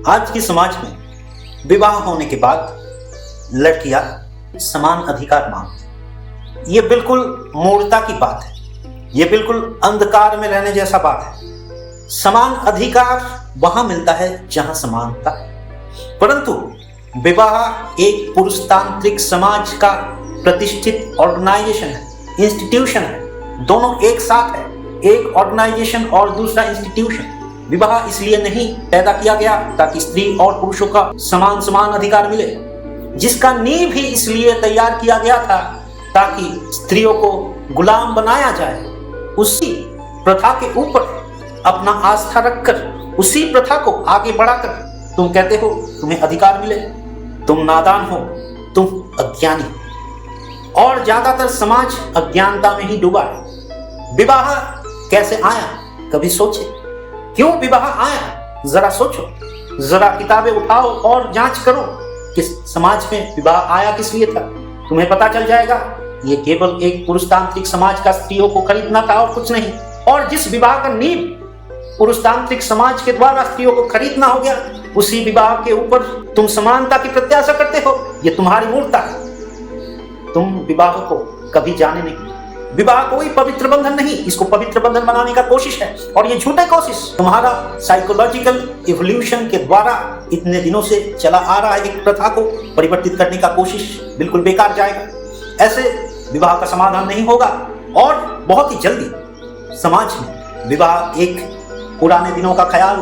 आज के समाज में विवाह होने के बाद लड़कियां समान अधिकार मांगती। ये बिल्कुल मूर्खता की बात है। ये बिल्कुल अंधकार में रहने जैसा बात है। समान अधिकार वहां मिलता है जहां समानता है। परंतु विवाह एक पुरुषतांत्रिक समाज का प्रतिष्ठित ऑर्गेनाइजेशन है, इंस्टीट्यूशन है। दोनों एक साथ है, एक ऑर्गेनाइजेशन और दूसरा इंस्टीट्यूशन। विवाह इसलिए नहीं पैदा किया गया ताकि स्त्री और पुरुषों का समान समान अधिकार मिले। जिसका नींव भी इसलिए तैयार किया गया था ताकि स्त्रियों को गुलाम बनाया जाए। उसी प्रथा के ऊपर अपना आस्था रखकर उसी प्रथा को आगे बढ़ाकर तुम कहते हो तुम्हें अधिकार मिले। तुम नादान हो, तुम अज्ञानी हो। और ज्यादातर समाज अज्ञानता में ही डूबा है। विवाह कैसे आया कभी सोचे? क्यों विवाह आया जरा सोचो। जरा किताबें उठाओ और जांच करो कि समाज में विवाह आया किस लिए था। तुम्हें पता चल जाएगा ये केवल एक पुरुषतांत्रिक समाज का स्त्रियों को खरीदना था और कुछ नहीं। और जिस विवाह का नींव पुरुषतांत्रिक समाज के द्वारा स्त्रियों को खरीदना हो गया, उसी विवाह के ऊपर तुम समानता की प्रत्याशा करते हो। ये तुम्हारी मूर्खता है। तुम विवाह को कभी जाने नहीं। विवाह कोई पवित्र बंधन नहीं, इसको पवित्र बंधन बनाने का कोशिश है और ये झूठा कोशिश। तुम्हारा साइकोलॉजिकल इवोल्यूशन के द्वारा इतने दिनों से चला आ रहा है एक प्रथा को परिवर्तित करने का कोशिश बिल्कुल बेकार जाएगा। ऐसे विवाह का समाधान नहीं होगा और बहुत ही जल्दी समाज में विवाह एक पुराने दिनों का ख्याल,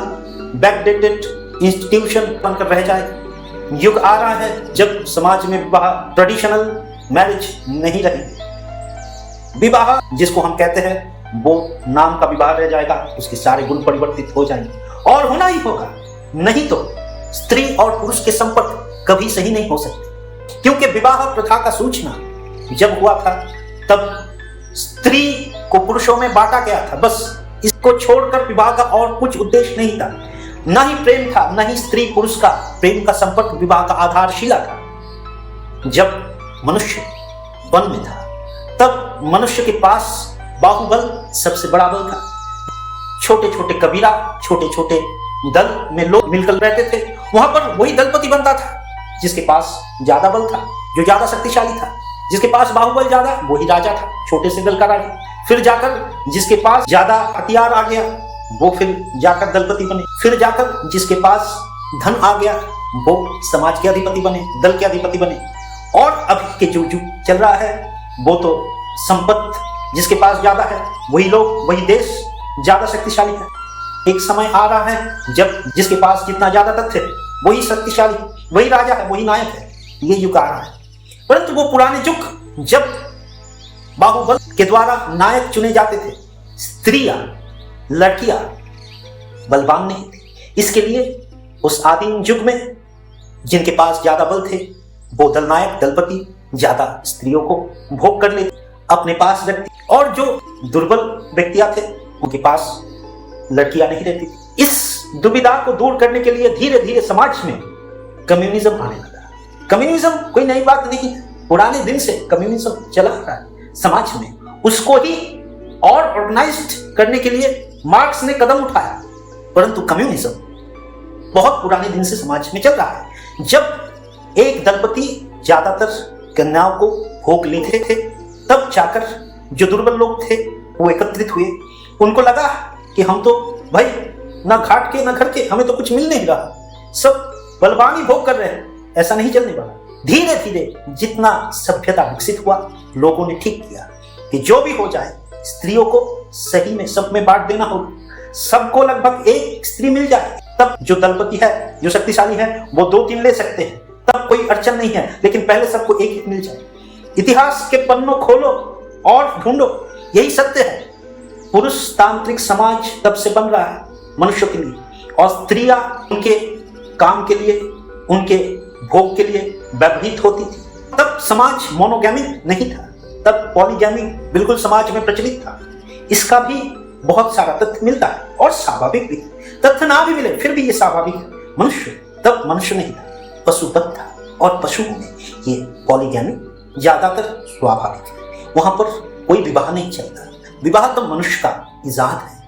बैकडेटेड इंस्टीट्यूशन बनकर रह जाएगा। युग आ रहा है जब समाज में विवाह ट्रेडिशनल मैरिज नहीं रहेगी। विवाह जिसको हम कहते हैं वो नाम का विवाह रह जाएगा। उसके सारे गुण परिवर्तित हो जाएंगे और होना ही होगा। नहीं तो स्त्री और पुरुष के संपर्क कभी सही नहीं हो सकते। क्योंकि विवाह प्रथा का सूचना जब हुआ था तब स्त्री को पुरुषों में बांटा गया था। बस इसको छोड़कर विवाह का और कुछ उद्देश्य नहीं था। न ही प्रेम था, न ही स्त्री पुरुष का प्रेम का संपर्क विवाह का आधारशिला था। जब मनुष्य वन में था तब मनुष्य के पास बाहुबल सबसे बड़ा बल था। छोटे छोटे कबीला, छोटे छोटे दल में लोग मिलकर रहते थे। वहां पर वही दलपति बनता था जिसके पास ज्यादा बल था, जो ज्यादा शक्तिशाली था। जिसके पास बाहुबल ज्यादा वही राजा था, छोटे से दल का राजा। फिर जाकर जिसके पास ज्यादा हथियार आ गया वो फिर जाकर दलपति बने। फिर जाकर जिसके पास धन आ गया वो समाज के अधिपति बने, दल के अधिपति बने। और अभी के जो युग चल रहा है वो तो संपत्ति जिसके पास ज्यादा है वही लोग, वही देश ज्यादा शक्तिशाली है। एक समय आ रहा है जब जिसके पास जितना ज्यादा तथ्य है वही शक्तिशाली, वही राजा है, वही नायक है। ये युग आ रहा है। परंतु वो पुराने युग जब बाहुबल के द्वारा नायक चुने जाते थे, स्त्रियां, लड़कियां बलवान नहीं थी। इसके लिए उस आदिम युग में जिनके पास ज्यादा बल थे वो दलनायक, दलपति ज्यादा स्त्रियों को भोग कर लेते, अपने पास रखती। और जो दुर्बल व्यक्तियां थे उनके पास लड़कियां नहीं रहती थी। इस दुविधा को दूर करने के लिए धीरे धीरे समाज में कम्युनिज्म आने लगा। कम्युनिज्म कोई नई बात नहीं, पुराने दिन से कम्युनिज्म चला आ रहा है समाज में। उसको ही और ऑर्गेनाइज्ड करने के लिए मार्क्स ने कदम उठाया। परंतु कम्युनिज्म बहुत पुराने दिन से समाज में चल रहा है। जब एक दलपति ज्यादातर कन्याओं को भोग लेते थे तब जाकर जो दुर्बल लोग थे वो एकत्रित हुए। उनको लगा कि हम तो भाई ना घाट के ना घर के, हमें तो कुछ मिल नहीं रहा, सब बलवान ही भोग कर रहे हैं, ऐसा नहीं चलने वाला। धीरे धीरे जितना सभ्यता विकसित हुआ लोगों ने ठीक किया कि जो भी हो जाए स्त्रियों को सही में सब में बांट देना होगा। सबको लगभग एक स्त्री मिल जाए तब जो दलपति है, जो शक्तिशाली है वो 2-3 ले सकते हैं, तब कोई अड़चन नहीं है। लेकिन पहले सबको एक एक मिल जाए। इतिहास के पन्नों खोलो और ढूंढो, यही सत्य है। पुरुषतांत्रिक समाज तब से बन रहा है मनुष्य के लिए और स्त्रियां उनके काम के लिए, उनके भोग के लिए व्यवहित होती थी। तब समाज मोनोगैमिक नहीं था, तब पॉलीगैमिक बिल्कुल समाज में प्रचलित था। इसका भी बहुत सारा तथ्य मिलता है और स्वाभाविक भी। तथ्य ना भी मिले फिर भी ये स्वाभाविक है। मनुष्य तब मनुष्य नहीं था, पशुपत था। और पशुओं में ये पॉलीगैमी ज्यादातर स्वाभाविक है। वहां पर कोई विवाह नहीं चलता। विवाह तो मनुष्य का इजाद है।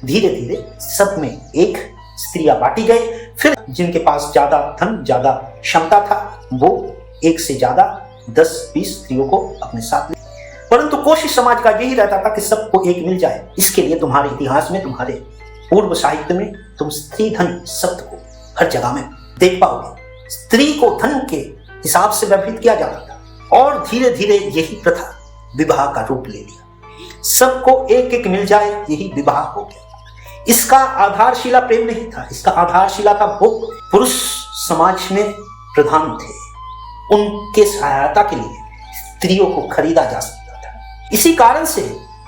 धीरे धीरे सब में एक स्त्रियां बांटी गई, फिर जिनके पास ज्यादा धन, ज्यादा क्षमता था, वो एक से ज्यादा 10-20 स्त्रियों को अपने साथ ले। परंतु कोशिश समाज का यही रहता था कि सबको एक मिल जाए। इसके लिए तुम्हारे इतिहास में, तुम्हारे पूर्व साहित्य में तुम स्त्री धन शब्द को हर जगह में देख पाओगे। स्त्री को धन के हिसाब से व्यवहित किया जाता था और धीरे धीरे यही प्रथा विवाह का रूप ले लिया। सबको एक एक मिल जाए, यही विवाह हो गया। इसका आधारशिला प्रेम नहीं था, इसका आधारशिला था भोग। पुरुष समाज में प्रधान थे, उनके सहायता के लिए स्त्रियों को खरीदा जा सकता था। इसी कारण से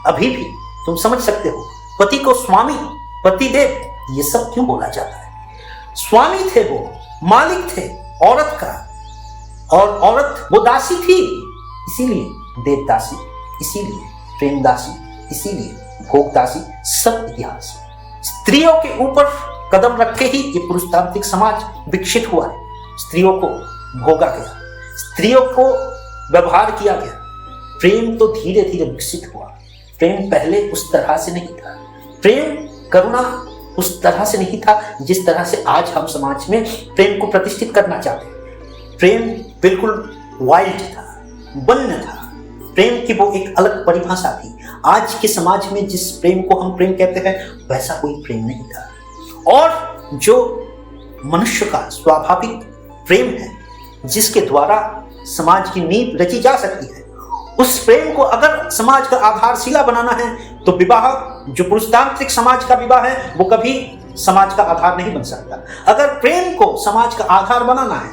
अभी भी तुम समझ सकते हो पति को स्वामी, पतिदेव ये सब क्यों बोला जाता है। स्वामी थे वो, मालिक थे औरत का, और औरत वो दासी थी, इसीलिए देवदासी, इसीलिए प्रेमदासी, इसीलिए भोगदासी। सब इतिहास स्त्रियों के ऊपर कदम रखे ही ये पुरुषतांत्रिक समाज विकसित हुआ है। स्त्रियों को भोगा गया, स्त्रियों को व्यवहार किया गया। प्रेम तो धीरे धीरे विकसित हुआ। प्रेम पहले उस तरह से नहीं था, प्रेम करुणा उस तरह से नहीं था जिस तरह से आज हम समाज में प्रेम को प्रतिष्ठित करना चाहते हैं। प्रेम बिल्कुल वाइल्ड था, वन्य था। प्रेम की वो एक अलग परिभाषा थी। आज के समाज में जिस प्रेम को हम प्रेम कहते हैं वैसा कोई प्रेम नहीं था। और जो मनुष्य का स्वाभाविक प्रेम है, जिसके द्वारा समाज की नींव रची जा सकती है, उस प्रेम को अगर समाज का आधारशिला बनाना है तो विवाह, जो पुरुषतांत्रिक समाज का विवाह है, वो कभी समाज का आधार नहीं बन सकता। अगर प्रेम को समाज का आधार बनाना है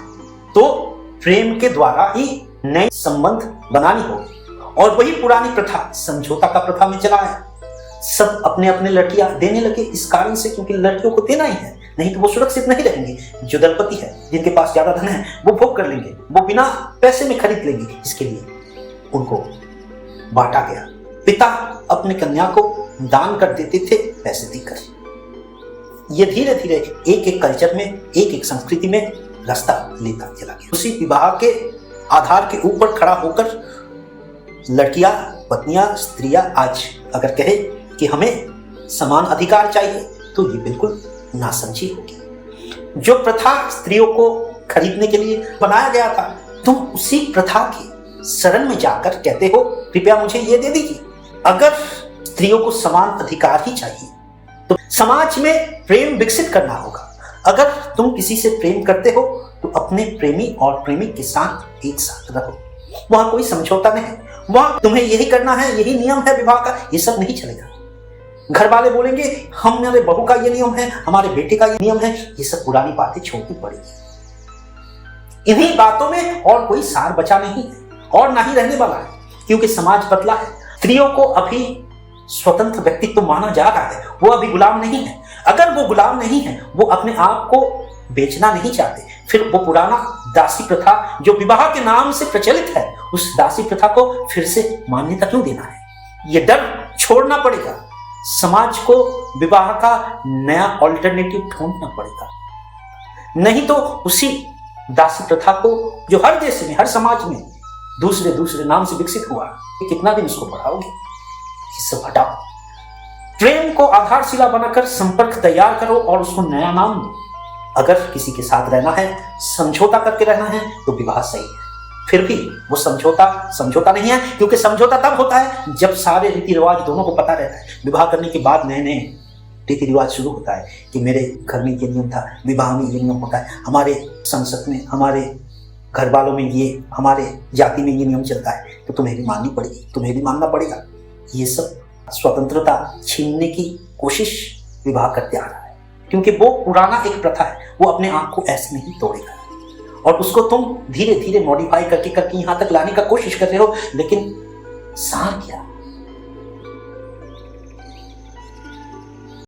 तो प्रेम के द्वारा ही नए संबंध बनानी होगी। और वही पुरानी प्रथा, समझौता का प्रथा में चला है। सब अपने अपने लड़कियां देने लगे इस कारण से, क्योंकि लड़कियों को देना ही है, नहीं तो वो सुरक्षित नहीं रहेंगे। जो दलपति है, जिनके पास ज्यादा धन है, वो भोग कर लेंगे, वो बिना पैसे में खरीद लेंगे। इसके लिए उनको बांटा गया। पिता अपने कन्या को दान कर देते थे पैसे देकर। ये धीरे धीरे एक एक कल्चर में, एक एक संस्कृति में रास्ता लेता चला गया। उसी विवाह के आधार के ऊपर खड़ा होकर लड़कियां, पत्नियां, स्त्रियां आज अगर कहे कि हमें समान अधिकार चाहिए तो ये बिल्कुल नासमझी होगी। जो प्रथा स्त्रियों को खरीदने के लिए बनाया गया था, तुम उसी प्रथा की शरण में जाकर कहते हो कृपया मुझे ये दे दीजिए। अगर स्त्रियों को समान अधिकार ही चाहिए तो समाज में प्रेम विकसित करना होगा। अगर तुम किसी से प्रेम करते हो तो अपने प्रेमी और प्रेमिक के साथ एक साथ रहो। वहां कोई समझौता नहीं, वहां तुम्हें यही करना है, यही नियम है विवाह का, ये सब नहीं चलेगा। घर वाले बोलेंगे हमारे बहू का ये नियम है, हमारे बेटे का ये नियम है, ये सब पुरानी बातें छोड़नी पड़ेगी। इन्हीं बातों में और कोई सार बचा नहीं है और ना ही रहने वाला है, क्योंकि समाज बदला है। स्त्रियों को अभी स्वतंत्र व्यक्तित्व माना जा रहा है, वो अभी गुलाम नहीं है। अगर वो गुलाम नहीं है, वो अपने आप को बेचना नहीं चाहते, फिर वो पुराना दासी प्रथा जो विवाह के नाम से प्रचलित है, उस दासी प्रथा को फिर से मान्यता क्यों देना है। ये डर छोड़ना पड़ेगा। समाज को विवाह का नया ऑल्टरनेटिव ढूंढना पड़ेगा, नहीं तो उसी दासी प्रथा को जो हर देश में, हर समाज में दूसरे दूसरे नाम से विकसित हुआ, कितना दिन इसको बढ़ाओगे। ये सब हटाओ। प्रेम को आधारशिला बनाकर संपर्क तैयार करो और उसको नया नाम दो। अगर किसी के साथ रहना है, समझौता करके रहना है तो विवाह सही है। फिर भी वो समझौता नहीं है, क्योंकि समझौता तब होता है जब सारे रीति रिवाज दोनों को पता रहता है। विवाह करने के बाद नए नए रीति रिवाज शुरू होता है कि मेरे घर में ये नियम था, विवाह में ये नियम होता है, हमारे संसद में, हमारे घर वालों में ये, हमारे जाति में ये नियम चलता है, तो तुम्हें भी माननी पड़ेगी, तुम्हें भी मानना पड़ेगा। ये सब स्वतंत्रता छीनने की कोशिश विवाह करते आ रहा है, क्योंकि वो पुराना एक प्रथा है, वो अपने आप को ऐसे नहीं तोड़ेगा। और उसको तुम धीरे धीरे मॉडिफाई करके यहाँ तक लाने का कोशिश कर रहे हो, लेकिन सार क्या?